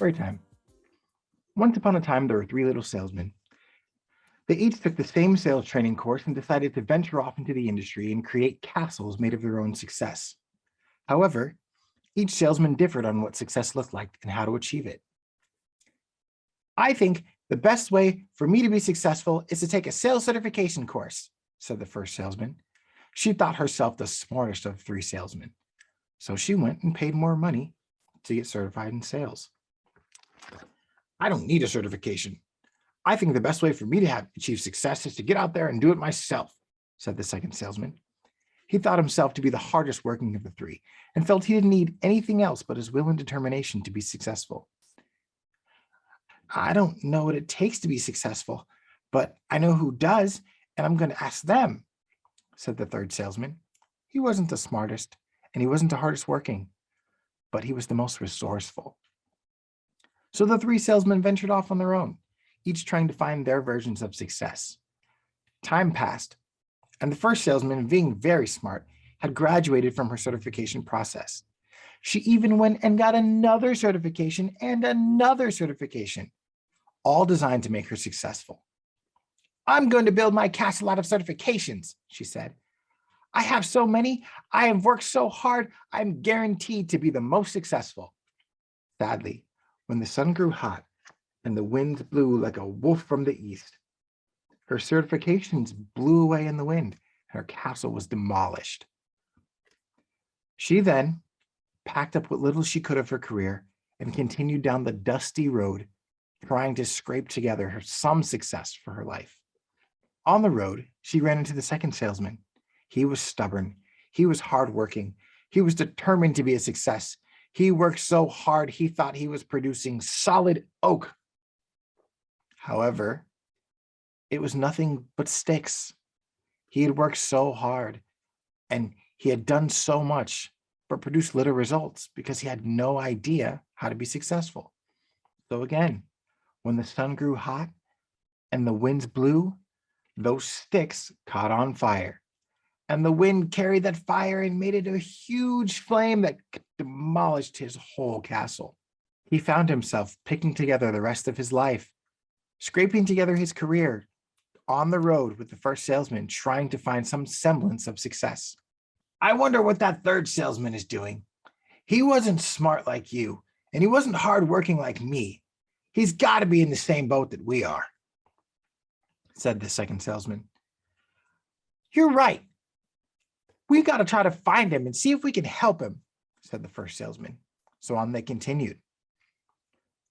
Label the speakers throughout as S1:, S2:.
S1: Story time. Once upon a time, there were three little salesmen. They each took the same sales training course and decided to venture off into the industry and create castles made of their own success. However, each salesman differed on what success looked like and how to achieve it. I think the best way for me to be successful is to take a sales certification course, said the first salesman. She thought herself the smartest of three salesmen. So she went and paid more money to get certified in sales. I don't need a certification. I think the best way for me to achieve success is to get out there and do it myself, said the second salesman. He thought himself to be the hardest working of the three and felt he didn't need anything else but his will and determination to be successful. I don't know what it takes to be successful, but I know who does, and I'm going to ask them, said the third salesman. He wasn't the smartest, and he wasn't the hardest working, but he was the most resourceful. So the three salesmen ventured off on their own, each trying to find their versions of success. Time passed, and the first salesman, being very smart, had graduated from her certification process. She even went and got another certification and another certification, all designed to make her successful. I'm going to build my castle out of certifications, she said. I have so many, I have worked so hard, I'm guaranteed to be the most successful. Sadly, when the sun grew hot and the winds blew like a wolf from the east, her certifications blew away in the wind and her castle was demolished. She then packed up what little she could of her career and continued down the dusty road, trying to scrape together some success for her life. On the road, she ran into the second salesman. He was stubborn. He was hardworking. He was determined to be a success. He worked so hard, he thought he was producing solid oak. However, it was nothing but sticks. He had worked so hard and he had done so much, but produced little results because he had no idea how to be successful. So again, when the sun grew hot and the winds blew, those sticks caught on fire. And the wind carried that fire and made it a huge flame that demolished his whole castle. He found himself picking together the rest of his life, scraping together his career on the road with the first salesman, trying to find some semblance of success. I wonder what that third salesman is doing. He wasn't smart like you, and he wasn't hardworking like me. He's got to be in the same boat that we are, said the second salesman. You're right. We got to try to find him and see if we can help him, said the first salesman. So on they continued.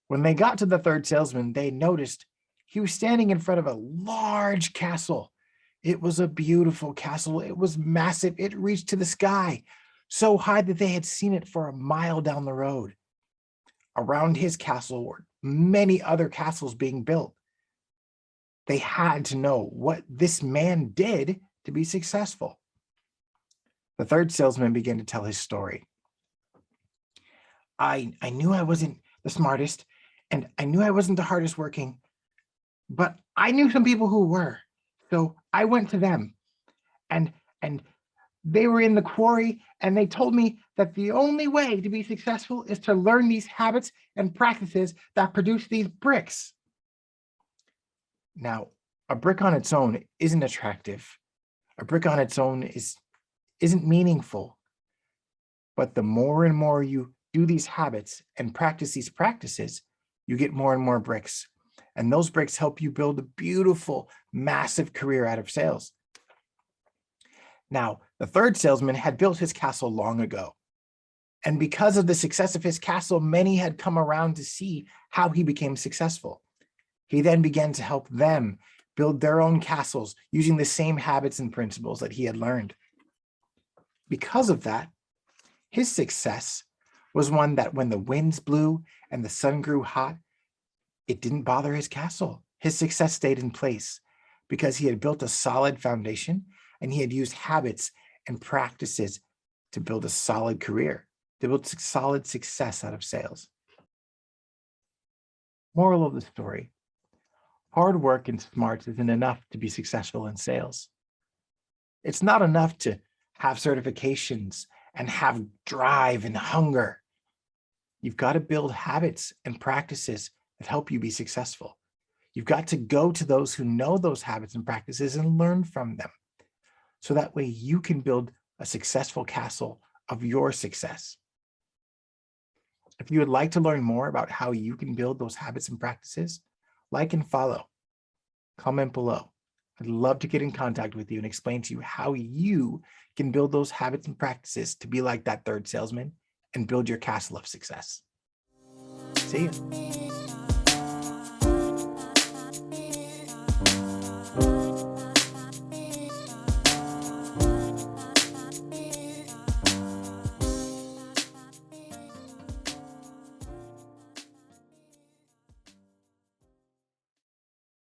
S1: When they got to the third salesman, they noticed he was standing in front of a large castle. It was a beautiful castle. It was massive. It reached to the sky, so high that they had seen it for a mile down the road. Around his castle were many other castles being built. They had to know what this man did to be successful. The third salesman began to tell his story. I knew I wasn't the smartest, and I knew I wasn't the hardest working, but I knew some people who were. So I went to them, and they were in the quarry, and they told me that the only way to be successful is to learn these habits and practices that produce these bricks. Now, a brick on its own isn't attractive. A brick on its own isn't meaningful. But the more and more you do these habits and practice these practices, you get more and more bricks. And those bricks help you build a beautiful, massive career out of sales. Now, the third salesman had built his castle long ago. And because of the success of his castle, many had come around to see how he became successful. He then began to help them build their own castles using the same habits and principles that he had learned. Because of that, his success was one that when the winds blew and the sun grew hot, it didn't bother his castle. His success stayed in place because he had built a solid foundation and he had used habits and practices to build a solid career, to build solid success out of sales. Moral of the story: hard work and smarts isn't enough to be successful in sales. It's not enough to have certifications and have drive and hunger. You've got to build habits and practices that help you be successful. You've got to go to those who know those habits and practices and learn from them. So that way you can build a successful castle of your success. If you would like to learn more about how you can build those habits and practices, like and follow, comment below. I'd love to get in contact with you and explain to you how you can build those habits and practices to be like that third salesman and build your castle of success. See you.